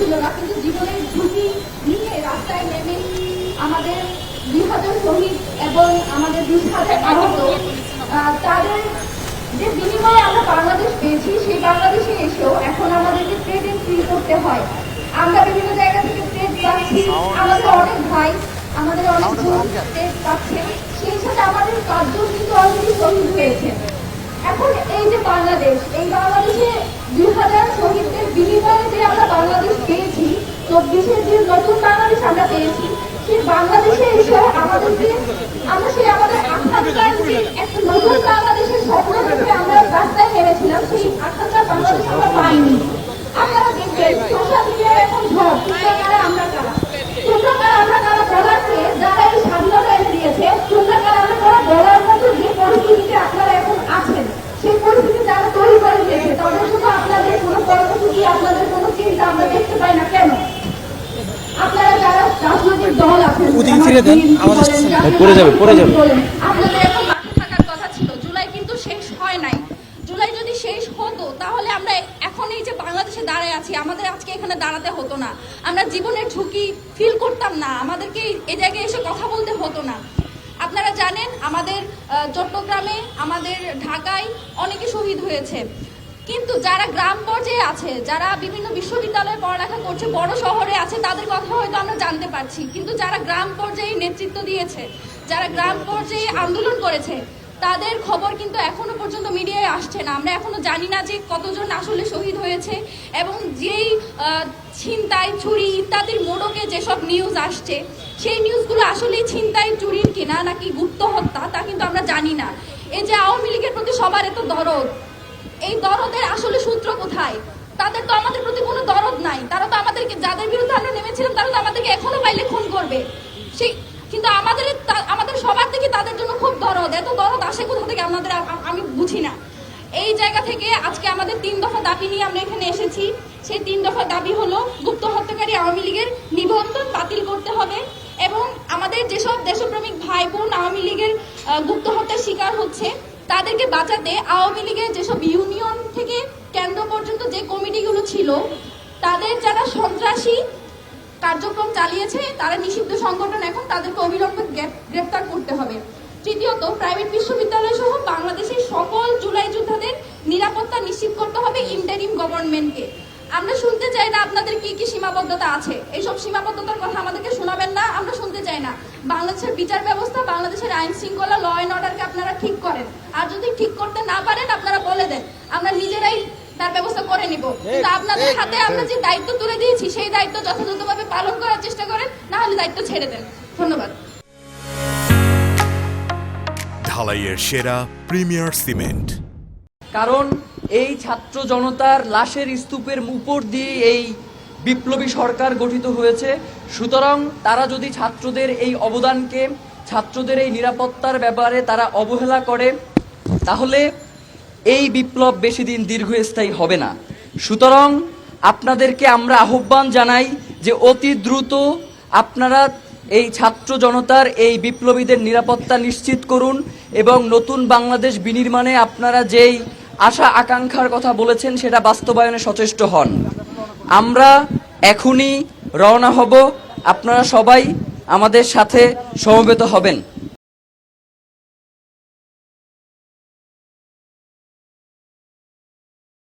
ছিল না, কিন্তু জীবনের ঝুঁকি নিয়ে রাস্তায় নেমে আমাদের 2000 শহীদ এবং আমাদের 20,000 আহত, তাদের যে বিনিময়ে আমরা বাংলাদেশ পেয়েছি, সেই বাংলাদেশে এসেও এখন আমাদেরকে প্রেজেন্ট ফিল করতে হয়। আমরা বিভিন্ন জায়গা থেকে প্রেজ পাচ্ছি, আমাদের অনেক ভাই, আমাদের অনেক প্রেজ পাচ্ছে, সেই সাথে আমাদের 5 জন কিন্তু অলরেডি শহীদ হয়েছে। এখন এই যে বাংলাদেশ, এই বাংলাদেশে 2000 শহীদদের বিনিময়ে যে আমরা বাংলাদেশ পেয়েছি, 24-এর যে নতুন বাংলাদেশ আমরা পেয়েছি, সেই বাংলাদেশে এসে আমাদেরকে আমরা সেই আমাদের আকাঙ্ক্ষার যে একটা নতুন বাংলাদেশের স্বপ্ন দেখে আমরা রাস্তায় নেমেছিলাম, সেই আকাঙ্ক্ষার বাংলাদেশ আমরা পাইনি। আপনারা দেখবেন সোশ্যাল মিডিয়ায় এখন ঝড়, তোমরা কারা আমরা কারা, তোমরা কারা আমরা কারা বলারকে যারা এই স্বাধীনতা এনে দিয়েছে, তোমরা কারা আমরা কারা বলার মতো যে পরিস্থিতিতে আপনারা এখন আছেন, সেই পরিস্থিতি যারা তৈরি করে দিয়েছে, তাদের শুধু আপনাদের কোনো কর্মসূচি, আপনাদের কোনো চিন্তা আমরা দেখতে পাই না কেন? আপনারা যারা রাজনৈতিক দল আছেন, আপনাদের এখন মাঠে থাকার কথা ছিল। জুলাই কিন্তু শেষ হয় নাই। জুলাই যদি শেষ হতো তাহলে আমরা এখন এই যে বাংলাদেশে দাঁড়ায় আছি, আমাদের আজকে এখানে দাঁড়াতে হতো না, আমরা জীবনের ঝুঁকি ফিল করতাম না, আমাদেরকে এই জায়গায় এসে কথা বলতে হতো না। আপনারা জানেন আমাদের চট্টগ্রামে, আমাদের ঢাকায় অনেকে শহীদ হয়েছে, কিন্তু যারা গ্রাম পর্যায়ে আছে, যারা বিভিন্ন বিশ্ববিদ্যালয়ে পড়ালেখা করছে, বড় শহরে আছে, তাদের কথা হয়তো আমরা জানতে পারছি, কিন্তু যারা গ্রাম পর্যায়ে নেতৃত্ব দিয়েছে, যারা গ্রাম পর্যায়ে আন্দোলন করেছে, তাদের খবর কিন্তু এখনো পর্যন্ত মিডিয়ায় আসছে না। আমরা এখনো জানি না যে কতজন আসলে শহীদ হয়েছে, এবং যেই ছিনতাই, চুরি ইত্যাদির মোড়কে যেসব নিউজ আসছে, সেই নিউজগুলো আসলে ছিনতাই, চুরির কিনা নাকি গুপ্ত হত্যা, তা কিন্তু আমরা জানি না। এই যে আওয়ামী লীগের প্রতি সবার এত দরদ, এই দরদের আসলে সূত্র কোথায়? তাদের তো আমাদের প্রতি কোনো দরদ নাই। তারা তো আমাদেরকে, যাদের বিরুদ্ধে আমরা নেমেছিলাম, তারা তো আমাদেরকে এখনো পাইলে খুন করবে। সেই কিন্তু আমাদের সবার থেকে তাদের জন্য খুব দরদ। এত দরদ আসে কোথা থেকে আমাদের, আমি বুঝি না। এই জায়গা থেকে আজকে আমাদের 3 দফা দাবি নিয়ে আমরা এখানে এসেছি। সেই 3 দফা দাবি হলো, গুপ্ত হত্যাকারী আওয়ামী লীগের নিবন্ধন বাতিল করতে হবে, এবং আমাদের যেসব দেশপ্রেমিক ভাই বোন আওয়ামী লীগের গুপ্ত হত্যার শিকার হচ্ছে, তাদেরকে বাঁচাতে আওয়ামী লীগের যেসব ইউনিয়ন থেকে কেন্দ্র পর্যন্ত যে কমিটিগুলো ছিল, তাদের যারা সন্ত্রাসী কার্যক্রম চালিয়েছে, তারা নিষিদ্ধ সংগঠন, এখন তাদেরকে অবিলম্বে গ্রেফতার করতে হবে। তৃতীয়ত, প্রাইভেট বিশ্ববিদ্যালয় সহ বাংলাদেশের সকল জুলাই যোদ্ধাদের নিরাপত্তা নিশ্চিত করতে হবে ইন্টারিম গভর্নমেন্টকে। আমরা শুনতে চাই না আপনাদের কি কি সীমাবদ্ধতা আছে, এইসব সীমাবদ্ধতার কথা আমাদেরকে শোনাবেন না, আমরা শুনতে চাই না। বাংলাদেশের বিচার ব্যবস্থা, বাংলাদেশের আইন শৃঙ্খলা, ল অ্যান্ড অর্ডারকে আপনারা ঠিক করেন, আর যদি ঠিক করতে না পারেন আপনারা বলে দেন, আমরা নিজেরাই তার ব্যবস্থা করে নিব। কিন্তু আপনাদের হাতে আমরা যে দায়িত্ব তুলে দিয়েছি, সেই দায়িত্ব যথাযথভাবে পালন করার চেষ্টা করেন, না হলে দায়িত্ব ছেড়ে দেন। ধন্যবাদ। ঢালাইয়ের সেরা প্রিমিয়ার সিমেন্ট, কারণ এই ছাত্র জনতার লাশের স্তূপের উপর দিয়ে এই বিপ্লবী সরকার গঠিত হয়েছে। সুতরাং তারা যদি ছাত্রদের এই অবদানকে, ছাত্রদের এই নিরাপত্তার ব্যাপারে তারা অবহেলা করে, তাহলে এই বিপ্লব বেশি দিন দীর্ঘস্থায়ী হবে না। সুতরাং আপনাদেরকে আমরা আহ্বান জানাই যে অতি দ্রুত আপনারা এই ছাত্র জনতার এই বিপ্লবীদের নিরাপত্তা নিশ্চিত করুন, এবং নতুন বাংলাদেশ বিনির্মাণে আপনারা যেই আশা আকাঙ্ক্ষার কথা বলেছেন সেটা বাস্তবায়নে সচেষ্ট হন। আমরা এখনই রওনা হব, আপনারা সবাই আমাদের সাথে সমবেত হবেন।